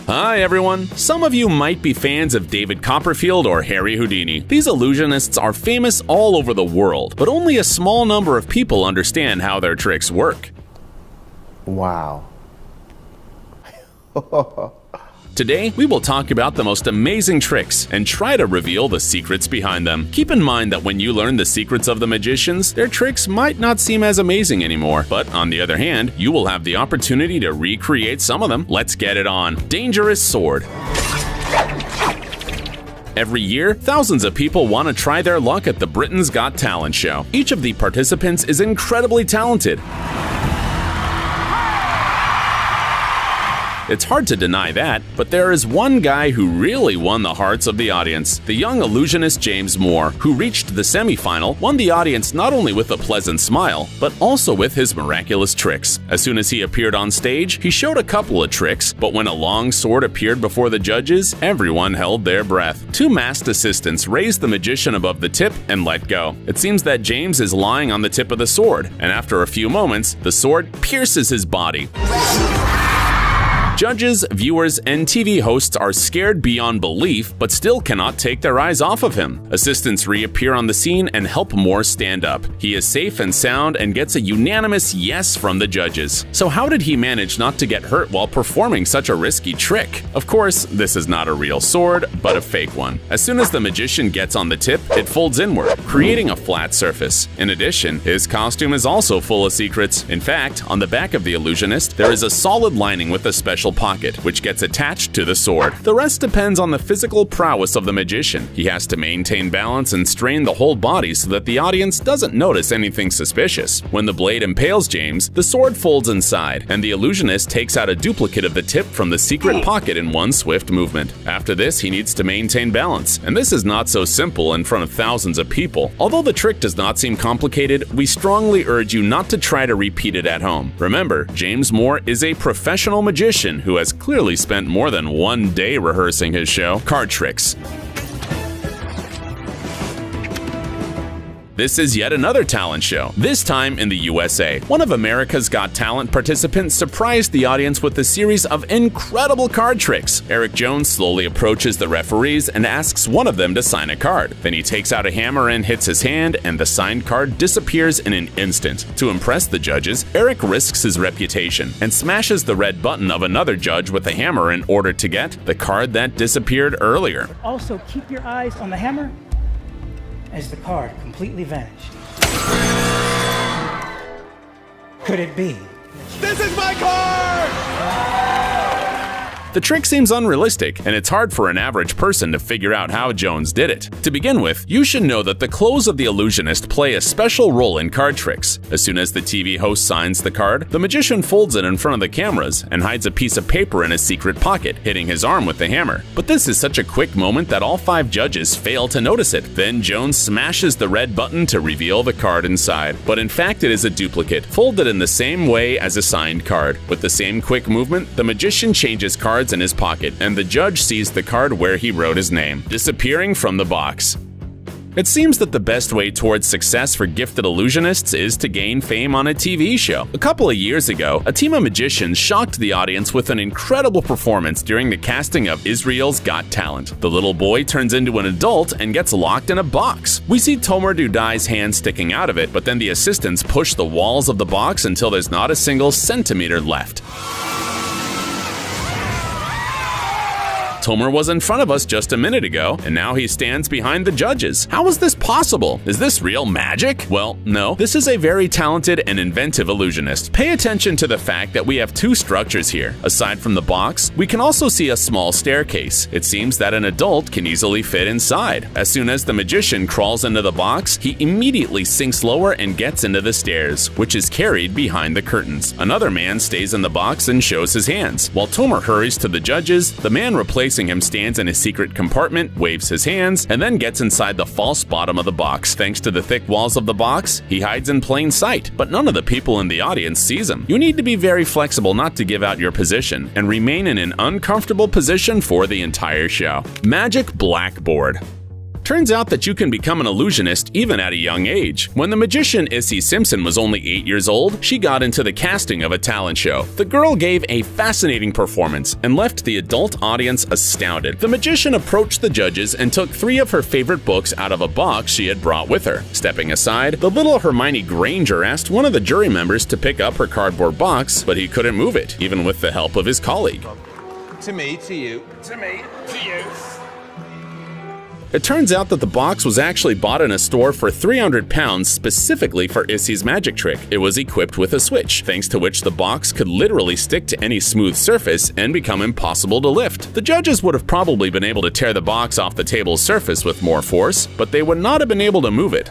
Hi everyone! Some of you might be fans of David Copperfield or Harry Houdini. These illusionists are famous all over the world, but only a small number of people understand how their tricks work. Wow. Today, we will talk about the most amazing tricks and try to reveal the secrets behind them. Keep in mind that when you learn the secrets of the magicians, their tricks might not seem as amazing anymore. But on the other hand, you will have the opportunity to recreate some of them. Let's get it on. Dangerous sword. Every year, thousands of people want to try their luck at the Britain's Got Talent show. Each of the participants is incredibly talented. It's hard to deny that, but there is one guy who really won the hearts of the audience. The young illusionist James Moore, who reached the semi-final, won the audience not only with a pleasant smile, but also with his miraculous tricks. As soon as he appeared on stage, he showed a couple of tricks, but when a long sword appeared before the judges, everyone held their breath. Two masked assistants raised the magician above the tip and let go. It seems that James is lying on the tip of the sword, and after a few moments, the sword pierces his body. Judges, viewers, and TV hosts are scared beyond belief, but still cannot take their eyes off of him. Assistants reappear on the scene and help Moore stand up. He is safe and sound and gets a unanimous yes from the judges. So how did he manage not to get hurt while performing such a risky trick? Of course, this is not a real sword, but a fake one. As soon as the magician gets on the tip, it folds inward, creating a flat surface. In addition, his costume is also full of secrets. In fact, on the back of the illusionist, there is a solid lining with a special pocket, which gets attached to the sword. The rest depends on the physical prowess of the magician. He has to maintain balance and strain the whole body so that the audience doesn't notice anything suspicious. When the blade impales James, the sword folds inside, and the illusionist takes out a duplicate of the tip from the secret pocket in one swift movement. After this, he needs to maintain balance, and this is not so simple in front of thousands of people. Although the trick does not seem complicated, we strongly urge you not to try to repeat it at home. Remember, James Moore is a professional magician who has clearly spent more than one day rehearsing his show. Card tricks. This is yet another talent show, this time in the USA. One of America's Got Talent participants surprised the audience with a series of incredible card tricks. Eric Jones slowly approaches the referees and asks one of them to sign a card. Then he takes out a hammer and hits his hand, and the signed card disappears in an instant. To impress the judges, Eric risks his reputation and smashes the red button of another judge with a hammer in order to get the card that disappeared earlier. Also, keep your eyes on the hammer as the card completely vanished. Could it be? This is my card! The trick seems unrealistic, and it's hard for an average person to figure out how Jones did it. To begin with, you should know that the clothes of the illusionist play a special role in card tricks. As soon as the TV host signs the card, the magician folds it in front of the cameras and hides a piece of paper in his secret pocket, hitting his arm with the hammer. But this is such a quick moment that all 5 judges fail to notice it. Then Jones smashes the red button to reveal the card inside. But in fact, it is a duplicate, folded in the same way as a signed card. With the same quick movement, the magician changes cards in his pocket, and the judge sees the card where he wrote his name, disappearing from the box. It seems that the best way towards success for gifted illusionists is to gain fame on a TV show. A couple of years ago, a team of magicians shocked the audience with an incredible performance during the casting of Israel's Got Talent. The little boy turns into an adult and gets locked in a box. We see Tomer Dudai's hand sticking out of it, but then the assistants push the walls of the box until there's not a single centimeter left. Tomer was in front of us just a minute ago, and now he stands behind the judges. How is this possible? Is this real magic? Well, no. This is a very talented and inventive illusionist. Pay attention to the fact that we have 2 structures here. Aside from the box, we can also see a small staircase. It seems that an adult can easily fit inside. As soon as the magician crawls into the box, he immediately sinks lower and gets into the stairs, which is carried behind the curtains. Another man stays in the box and shows his hands. While Tomer hurries to the judges, the man replacing him stands in his secret compartment, waves his hands, and then gets inside the false bottom of the box. Thanks to the thick walls of the box, he hides in plain sight, but none of the people in the audience sees him. You need to be very flexible not to give out your position, and remain in an uncomfortable position for the entire show. Magic blackboard. Turns out that you can become an illusionist even at a young age. When the magician Issy Simpson was only 8 years old, she got into the casting of a talent show. The girl gave a fascinating performance and left the adult audience astounded. The magician approached the judges and took 3 of her favorite books out of a box she had brought with her. Stepping aside, the little Hermione Granger asked one of the jury members to pick up her cardboard box, but he couldn't move it, even with the help of his colleague. To me, to you. To me, to you. It turns out that the box was actually bought in a store for £300 specifically for Issy's magic trick. It was equipped with a switch, thanks to which the box could literally stick to any smooth surface and become impossible to lift. The judges would have probably been able to tear the box off the table's surface with more force, but they would not have been able to move it.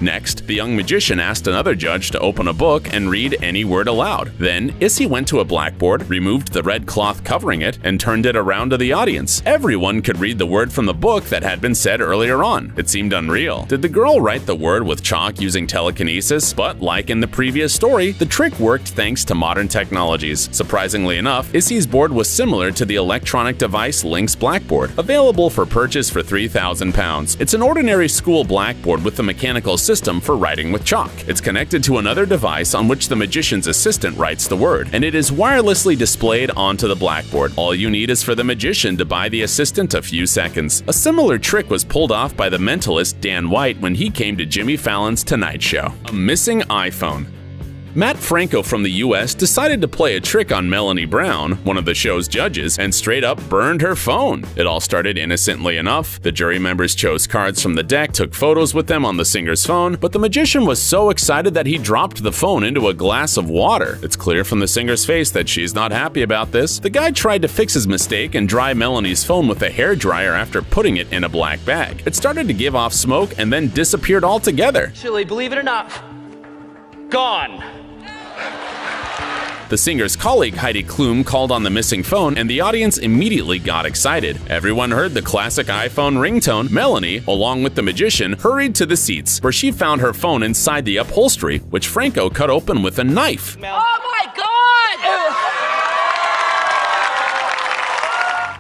Next, the young magician asked another judge to open a book and read any word aloud. Then, Issy went to a blackboard, removed the red cloth covering it, and turned it around to the audience. Everyone could read the word from the book that had been said earlier on. It seemed unreal. Did the girl write the word with chalk using telekinesis? But like in the previous story, the trick worked thanks to modern technologies. Surprisingly enough, Issy's board was similar to the electronic device Link's blackboard, available for purchase for £3,000. It's an ordinary school blackboard with a mechanical system for writing with chalk. It's connected to another device on which the magician's assistant writes the word, and it is wirelessly displayed onto the blackboard. All you need is for the magician to buy the assistant a few seconds. A similar trick was pulled off by the mentalist Dan White when he came to Jimmy Fallon's Tonight Show. A missing iPhone. Matt Franco from the US decided to play a trick on Melanie Brown, one of the show's judges, and straight up burned her phone. It all started innocently enough. The jury members chose cards from the deck, took photos with them on the singer's phone, but the magician was so excited that he dropped the phone into a glass of water. It's clear from the singer's face that she's not happy about this. The guy tried to fix his mistake and dry Melanie's phone with a hairdryer after putting it in a black bag. It started to give off smoke and then disappeared altogether. Actually, believe it or not, gone. The singer's colleague Heidi Klum called on the missing phone, and the audience immediately got excited. Everyone heard the classic iPhone ringtone. Melanie, along with the magician, hurried to the seats, where she found her phone inside the upholstery, which Franco cut open with a knife. Oh my God!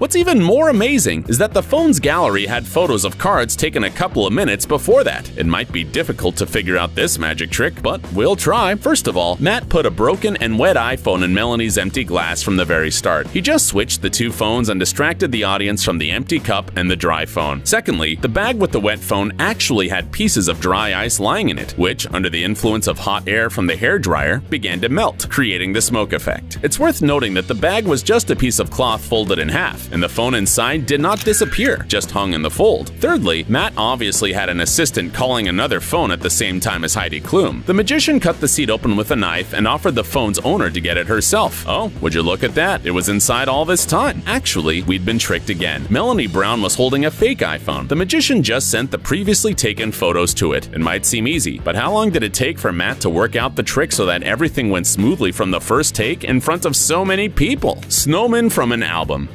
What's even more amazing is that the phone's gallery had photos of cards taken a couple of minutes before that. It might be difficult to figure out this magic trick, but we'll try. First of all, Matt put a broken and wet iPhone in Melanie's empty glass from the very start. He just switched the two phones and distracted the audience from the empty cup and the dry phone. Secondly, the bag with the wet phone actually had pieces of dry ice lying in it, which, under the influence of hot air from the hairdryer, began to melt, creating the smoke effect. It's worth noting that the bag was just a piece of cloth folded in half, and the phone inside did not disappear, just hung in the fold. Thirdly, Matt obviously had an assistant calling another phone at the same time as Heidi Klum. The magician cut the seat open with a knife and offered the phone's owner to get it herself. Oh, would you look at that? It was inside all this time. Actually, we'd been tricked again. Melanie Brown was holding a fake iPhone. The magician just sent the previously taken photos to it. It might seem easy, but how long did it take for Matt to work out the trick so that everything went smoothly from the first take in front of so many people? Snowmen from an album.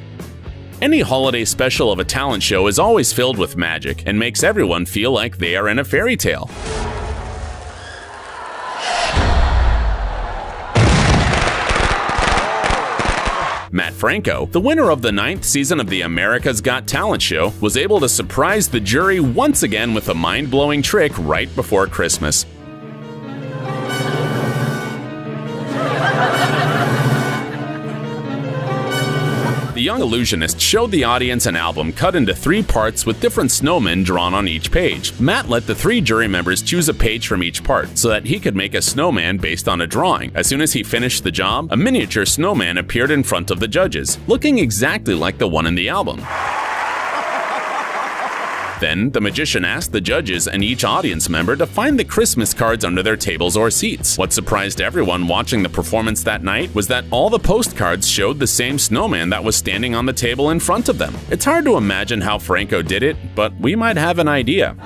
Any holiday special of a talent show is always filled with magic and makes everyone feel like they are in a fairy tale. Matt Franco, the winner of the 9th season of the America's Got Talent show, was able to surprise the jury once again with a mind-blowing trick right before Christmas. The young illusionist showed the audience an album cut into 3 parts with different snowmen drawn on each page. Matt let the 3 jury members choose a page from each part so that he could make a snowman based on a drawing. As soon as he finished the job, a miniature snowman appeared in front of the judges, looking exactly like the one in the album. Then, the magician asked the judges and each audience member to find the Christmas cards under their tables or seats. What surprised everyone watching the performance that night was that all the postcards showed the same snowman that was standing on the table in front of them. It's hard to imagine how Franco did it, but we might have an idea.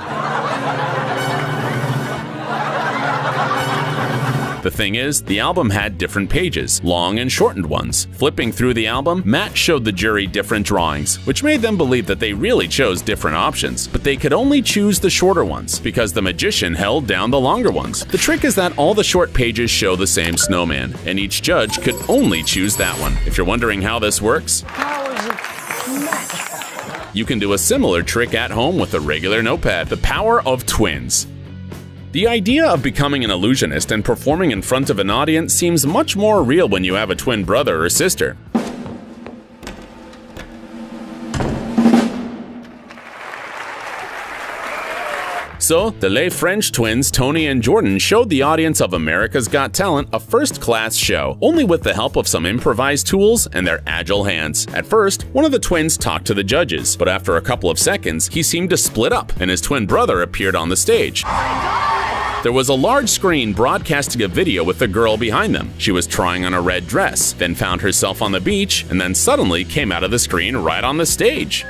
The thing is, the album had different pages, long and shortened ones. Flipping through the album, Matt showed the jury different drawings, which made them believe that they really chose different options, but they could only choose the shorter ones, because the magician held down the longer ones. The trick is that all the short pages show the same snowman, and each judge could only choose that one. If you're wondering how this works, How is it You can do a similar trick at home with a regular notepad. The power of twins. The idea of becoming an illusionist and performing in front of an audience seems much more real when you have a twin brother or sister. So, the Les French twins Tony and Jordan showed the audience of America's Got Talent a first-class show, only with the help of some improvised tools and their agile hands. At first, one of the twins talked to the judges, but after a couple of seconds, he seemed to split up, and his twin brother appeared on the stage. There was a large screen broadcasting a video with the girl behind them. She was trying on a red dress, then found herself on the beach, and then suddenly came out of the screen right on the stage.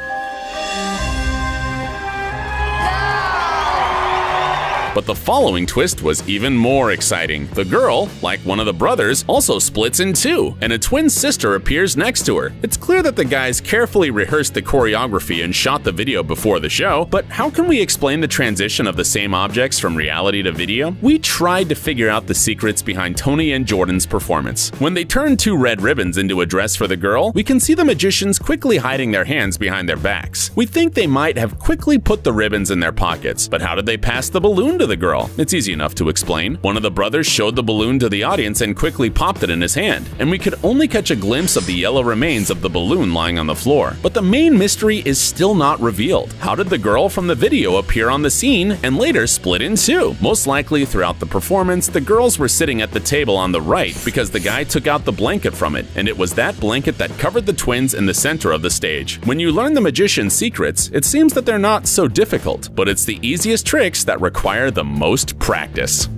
But the following twist was even more exciting. The girl, like one of the brothers, also splits in two, and a twin sister appears next to her. It's clear that the guys carefully rehearsed the choreography and shot the video before the show, but how can we explain the transition of the same objects from reality to video? We tried to figure out the secrets behind Tony and Jordan's performance. When they turned two red ribbons into a dress for the girl, we can see the magicians quickly hiding their hands behind their backs. We think they might have quickly put the ribbons in their pockets, but how did they pass the balloon to the girl? It's easy enough to explain. One of the brothers showed the balloon to the audience and quickly popped it in his hand, and we could only catch a glimpse of the yellow remains of the balloon lying on the floor. But the main mystery is still not revealed. How did the girl from the video appear on the scene and later split in two? Most likely throughout the performance, the girls were sitting at the table on the right because the guy took out the blanket from it, and it was that blanket that covered the twins in the center of the stage. When you learn the magician's secrets, it seems that they're not so difficult, but it's the easiest tricks that require the most practice.